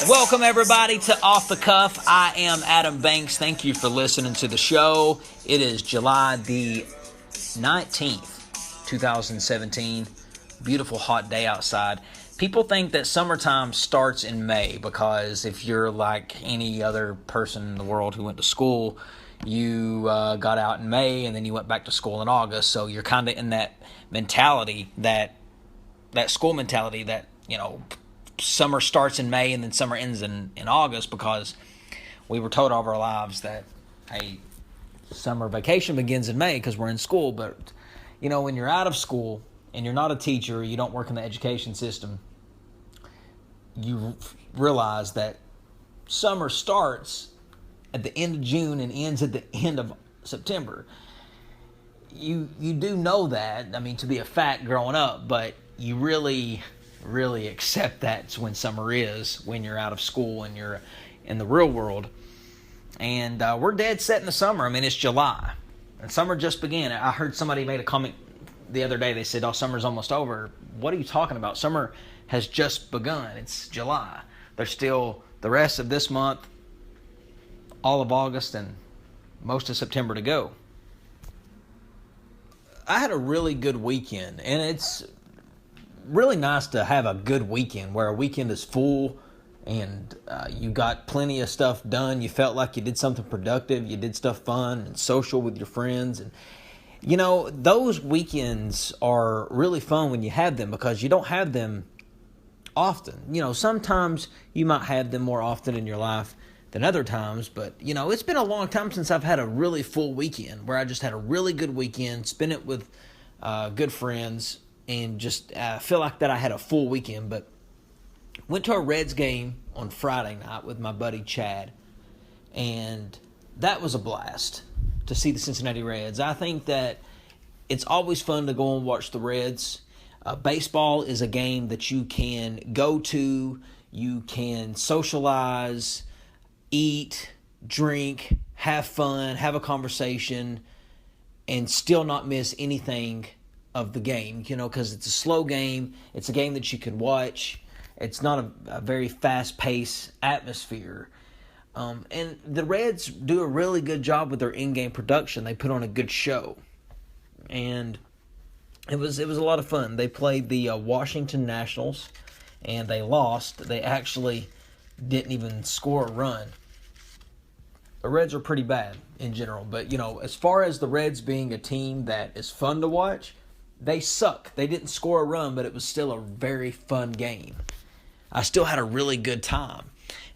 Welcome, everybody, to Off the Cuff. I am Adam Banks. Thank you for listening to the show. It is July the 19th, 2017. Beautiful hot day outside. People think that summertime starts in May because if you're like any other person in the world who went to school, you got out in May and then you went back to school in August. So you're kind of in that mentality, that school mentality that, you know, summer starts in May and then summer ends in August, because we were told all of our lives that, hey, summer vacation begins in May because we're in school. But, you know, when you're out of school and you're not a teacher, you don't work in the education system, you realize that summer starts at the end of June and ends at the end of September. You do know that, I mean, to be a fact growing up, but you really accept that's when summer is, when you're out of school and you're in the real world. And we're dead set in the summer. I mean, it's July and summer just began. I heard somebody made a comment the other day. They said, oh, summer's almost over. What are you talking about? Summer has just begun. It's July. There's still the rest of this month, all of August, and most of September to go. I had a really good weekend, and it's really nice to have a good weekend where a weekend is full and you got plenty of stuff done. You felt like you did something productive. You did stuff fun and social with your friends. And, you know, those weekends are really fun when you have them because you don't have them often. You know, sometimes you might have them more often in your life than other times. But, you know, it's been a long time since I've had a really full weekend where I just had a really good weekend, spent it with good friends, and just feel like that I had a full weekend. But went to a Reds game on Friday night with my buddy Chad, and that was a blast to see the Cincinnati Reds. I think that it's always fun to go and watch the Reds. Baseball is a game that you can go to, you can socialize, eat, drink, have fun, have a conversation, and still not miss anything of the game, you know, because it's a slow game. It's a game that you can watch. It's not a very fast-paced atmosphere. And the Reds do a really good job with their in-game production. They put on a good show. And it was a lot of fun. They played the Washington Nationals, and they lost. They actually didn't even score a run. The Reds are pretty bad in general. But, you know, as far as the Reds being a team that is fun to watch, they suck. They didn't score a run, but it was still a very fun game. I still had a really good time.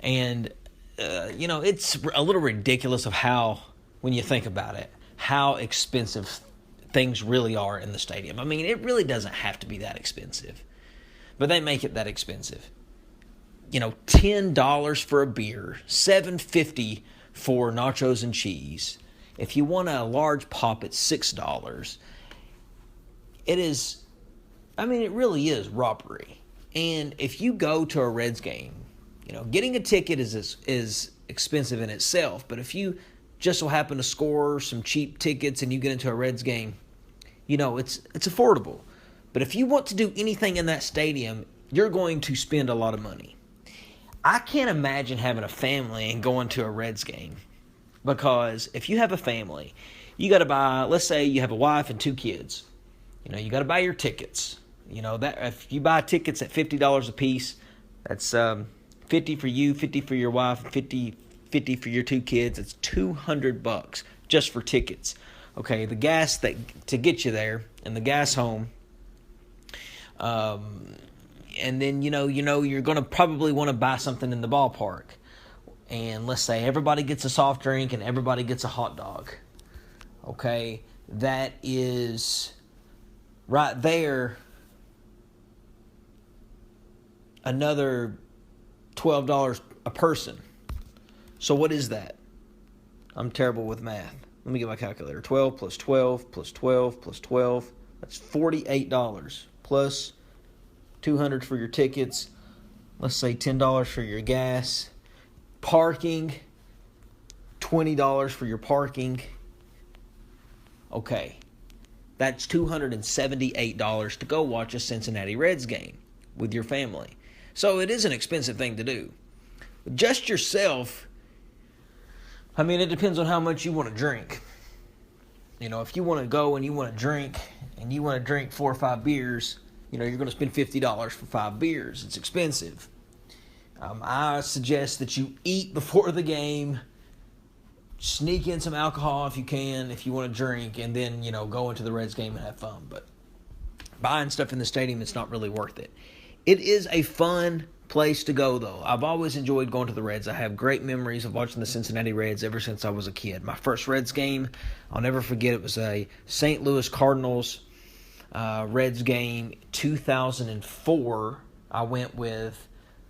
And, you know, it's a little ridiculous of how, when you think about it, how expensive things really are in the stadium. I mean, it really doesn't have to be that expensive, but they make it that expensive. You know, $10 for a beer, $7.50 for nachos and cheese. If you want a large pop, it's $6. It is, I mean, it really is robbery. And if you go to a Reds game, you know, getting a ticket is expensive in itself. But if you just so happen to score some cheap tickets and you get into a Reds game, you know, it's affordable. But if you want to do anything in that stadium, you're going to spend a lot of money. I can't imagine having a family and going to a Reds game, because if you have a family, you got to buy, let's say you have a wife and 2 kids. You know, you got to buy your tickets. You know, that if you buy tickets at $50 a piece, that's $50 for you, $50 for your wife, $50 for your 2 kids. It's $200 just for tickets. Okay, the gas to get you there and the gas home. And then you know you're going to probably want to buy something in the ballpark. And let's say everybody gets a soft drink and everybody gets a hot dog. Okay, that is right there another $12 a person. So what is that? I'm terrible with math. Let me get my calculator. 12 plus 12 plus 12 plus 12. That's $48 plus $200 for your tickets. Let's say $10 for your gas. Parking, $20 for your parking. Okay, that's $278 to go watch a Cincinnati Reds game with your family. So it is an expensive thing to do. Just yourself, I mean, it depends on how much you want to drink. You know, if you want to go and you want to drink, and you want to drink 4 or 5 beers, you know, you're going to spend $50 for 5 beers. It's expensive. I suggest that you eat before the game, sneak in some alcohol if you can, if you want to drink, and then, you know, go into the Reds game and have fun. But buying stuff in the stadium, it's not really worth it. It is a fun place to go, though. I've always enjoyed going to the Reds. I have great memories of watching the Cincinnati Reds ever since I was a kid. My first Reds game, I'll never forget, it was a St. Louis Cardinals Reds game, 2004. I went with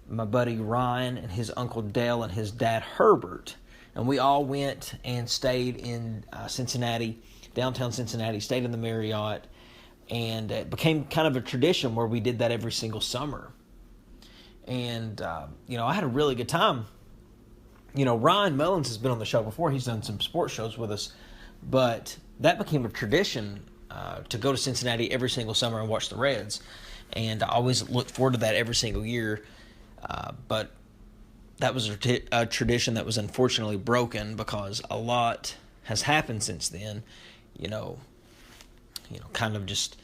my buddy Ryan and his uncle Dale and his dad Herbert. And we all went and stayed in Cincinnati, downtown Cincinnati, stayed in the Marriott. And it became kind of a tradition where we did that every single summer. And, you know, I had a really good time. You know, Ryan Mullins has been on the show before. He's done some sports shows with us. But that became a tradition to go to Cincinnati every single summer and watch the Reds. And I always look forward to that every single year. But that was a tradition that was unfortunately broken because a lot has happened since then. You know, kind of just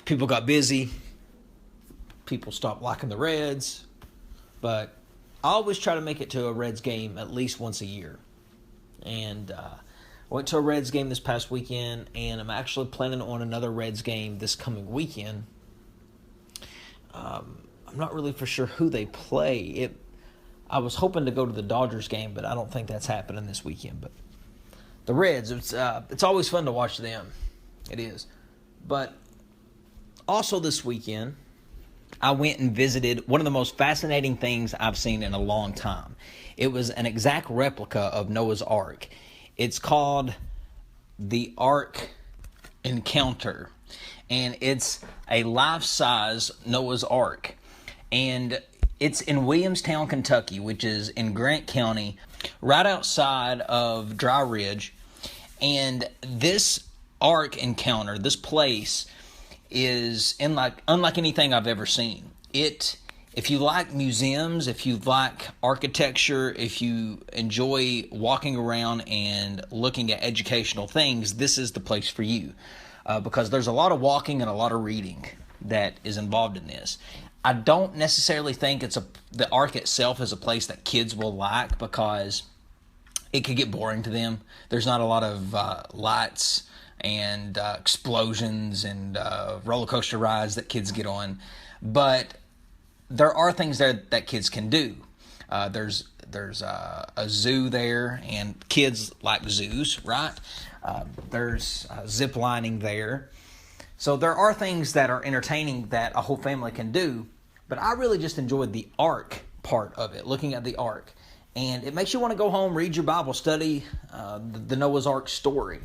people got busy. People stopped liking the Reds. But I always try to make it to a Reds game at least once a year. And I went to a Reds game this past weekend, and I'm actually planning on another Reds game this coming weekend. I'm not really for sure who they play. I was hoping to go to the Dodgers game, but I don't think that's happening this weekend. But the Reds, it's always fun to watch them. It is. But also this weekend, I went and visited one of the most fascinating things I've seen in a long time. It was an exact replica of Noahs Ark. It's called the Ark Encounter, and it's a life-size Noahs Ark. And it's in Williamstown, Kentucky, which is in Grant County, right outside of Dry Ridge. And this Ark Encounter, this place, is unlike anything I've ever seen. If you like museums, if you like architecture, if you enjoy walking around and looking at educational things, this is the place for you. Because there's a lot of walking and a lot of reading that is involved in this. I don't necessarily think the Ark itself is a place that kids will like because it could get boring to them. There's not a lot of lights and explosions and roller coaster rides that kids get on. But there are things there that kids can do. There's a zoo there, and kids like zoos, right? There's zip lining there. So there are things that are entertaining that a whole family can do. But I really just enjoyed the Ark part of it, looking at the Ark. And it makes you want to go home, read your Bible, study the Noah's Ark story.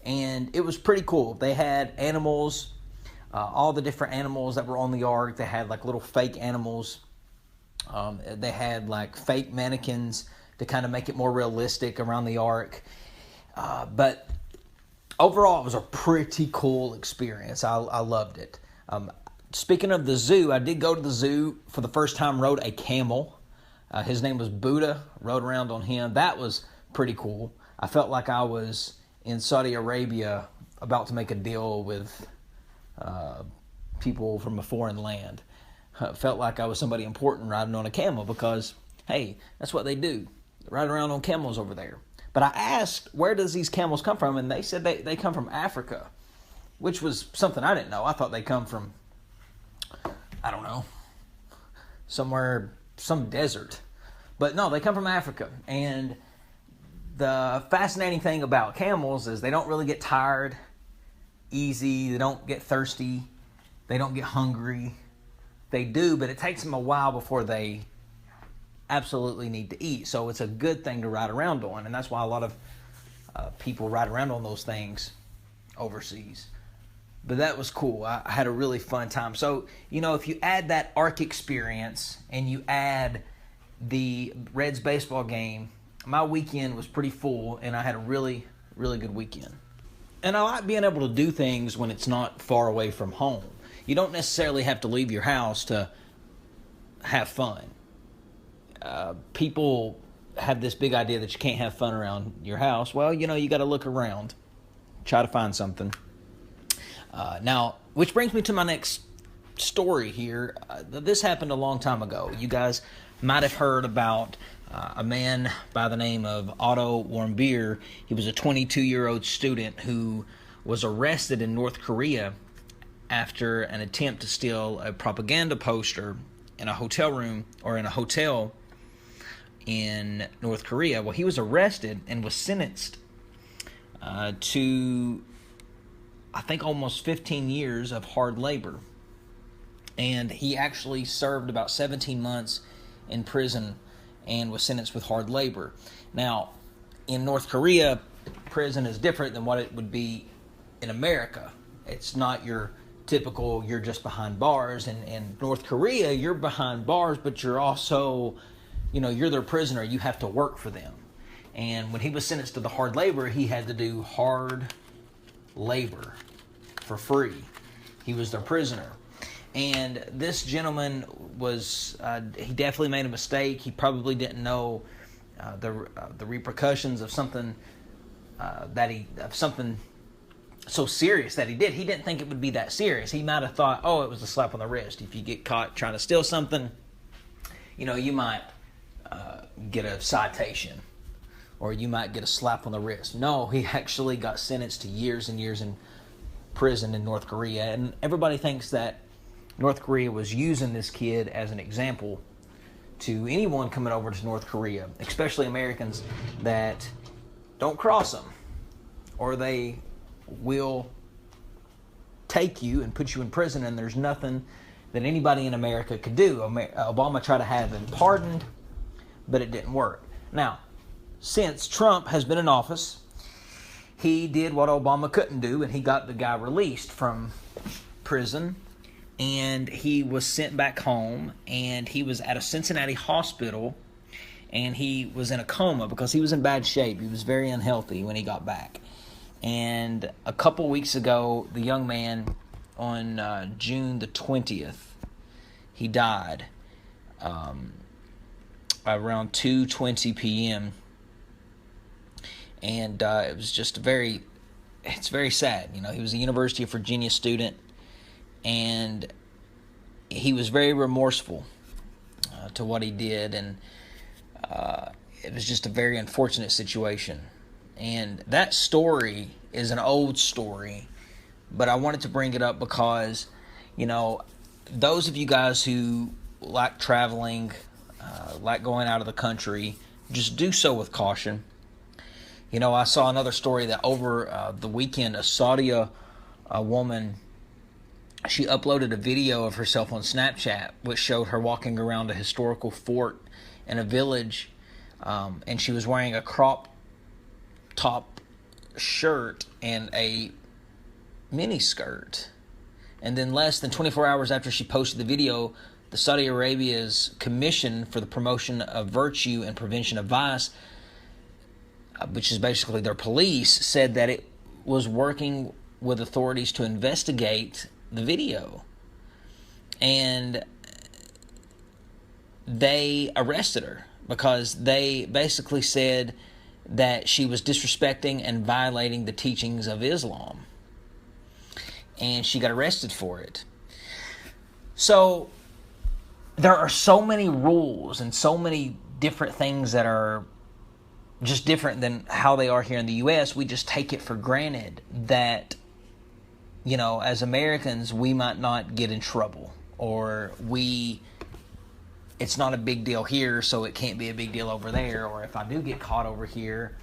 And it was pretty cool. They had animals, all the different animals that were on the Ark. They had like little fake animals. They had like fake mannequins to kind of make it more realistic around the Ark. But overall, it was a pretty cool experience. I loved it. Speaking of the zoo, I did go to the zoo for the first time, rode a camel. His name was Buddha, rode around on him. That was pretty cool. I felt like I was in Saudi Arabia about to make a deal with people from a foreign land. Felt like I was somebody important riding on a camel because, hey, that's what they do. They ride around on camels over there. But I asked, where does these camels come from? And they said they come from Africa, which was something I didn't know. I thought they come from, I don't know, somewhere, some desert. But no, they come from Africa. And the fascinating thing about camels is they don't really get tired easy. They don't get thirsty. They don't get hungry. They do, but it takes them a while before they absolutely need to eat. So it's a good thing to ride around on. And that's why a lot of people ride around on those things overseas. But that was cool. I had a really fun time. So, if you add that Ark experience and you add the Reds baseball game, my weekend was pretty full, and I had a really, really good weekend. And I like being able to do things when it's not far away from home. You don't necessarily have to leave your house to have fun. people have this big idea that you can't have fun around your house. Well, you got to look around, try to find something. Now, which brings me to my next story here. This happened a long time ago. You guys might have heard about a man by the name of Otto Warmbier. He was a 22-year-old student who was arrested in North Korea after an attempt to steal a propaganda poster in a hotel room, or in a hotel in North Korea. Well, he was arrested and was sentenced to, I think, almost 15 years of hard labor. And he actually served about 17 months in prison and was sentenced with hard labor. Now, in North Korea, prison is different than what it would be in America. It's not your typical, you're just behind bars. In North Korea, you're behind bars, but you're also, you're their prisoner. You have to work for them. And when he was sentenced to the hard labor, he had to do hard labor for free. He was their prisoner. And this gentleman was, he definitely made a mistake. He probably didn't know the repercussions of something something so serious that he did. He didn't think it would be that serious. He might have thought, it was a slap on the wrist. If you get caught trying to steal something, you might get a citation, or you might get a slap on the wrist. No, he actually got sentenced to years and years in prison in North Korea. And everybody thinks that North Korea was using this kid as an example to anyone coming over to North Korea, especially Americans, that don't cross them, or they will take you and put you in prison, and there's nothing that anybody in America could do. Obama tried to have him pardoned, but it didn't work. Now, since Trump has been in office, he did what Obama couldn't do, and he got the guy released from prison, and he was sent back home, and he was at a Cincinnati hospital, and he was in a coma because he was in bad shape. He was very unhealthy when he got back. And a couple weeks ago, the young man, on June the 20th, he died around 2:20 p.m. And it was just it's very sad. He was a University of Virginia student, and he was very remorseful to what he did, and it was just a very unfortunate situation. And that story is an old story, but I wanted to bring it up because, those of you guys who like traveling, like going out of the country, just do so with caution. I saw another story that over the weekend, a Saudi woman, she uploaded a video of herself on Snapchat, which showed her walking around a historical fort in a village, and she was wearing a crop top shirt and a mini skirt. And then less than 24 hours after she posted the video, the Saudi Arabia's Commission for the Promotion of Virtue and Prevention of Vice, which is basically their police, said that it was working with authorities to investigate the video. And they arrested her because they basically said that she was disrespecting and violating the teachings of Islam. And she got arrested for it. So there are so many rules and so many different things that are just different than how they are here in the U.S. We just take it for granted that, as Americans, we might not get in trouble, or it's not a big deal here, so it can't be a big deal over there, or if I do get caught over here,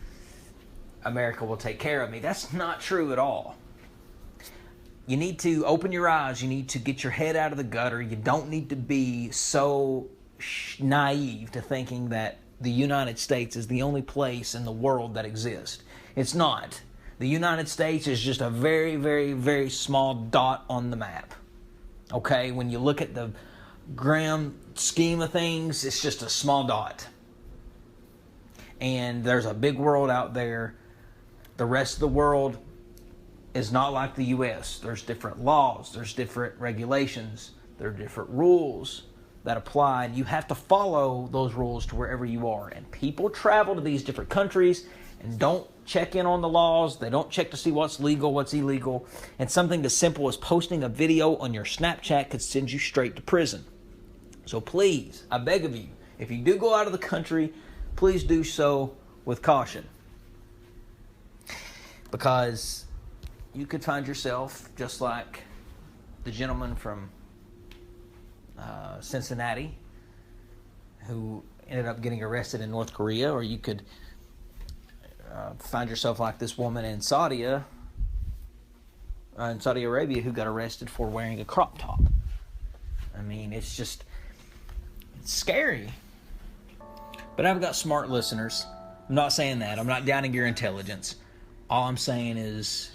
America will take care of me. That's not true at all. You need to open your eyes. You need to get your head out of the gutter. You don't need to be so naive to thinking that the United States is the only place in the world that exists. It's not. The United States is just a very, very, very small dot on the map. Okay? When you look at the grand scheme of things, it's just a small dot. And there's a big world out there. The rest of the world is not like the U.S. There's different laws. There's different regulations. There are different rules. that apply, and you have to follow those rules to wherever you are. And people travel to these different countries and don't check in on the laws. They don't check to see what's legal, what's illegal. And something as simple as posting a video on your Snapchat could send you straight to prison. So please, I beg of you, if you do go out of the country, please do so with caution. Because you could find yourself just like the gentleman from Cincinnati who ended up getting arrested in North Korea, or you could find yourself like this woman in Saudi Arabia who got arrested for wearing a crop top. I mean, it's scary. But I've got smart listeners. I'm not saying that. I'm not doubting your intelligence. All I'm saying is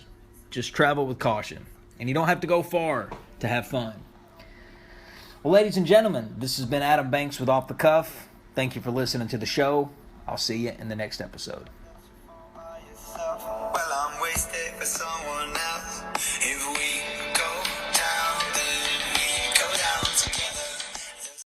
just travel with caution. And you don't have to go far to have fun. Well, ladies and gentlemen, this has been Adam Banks with Off the Cuff. Thank you for listening to the show. I'll see you in the next episode.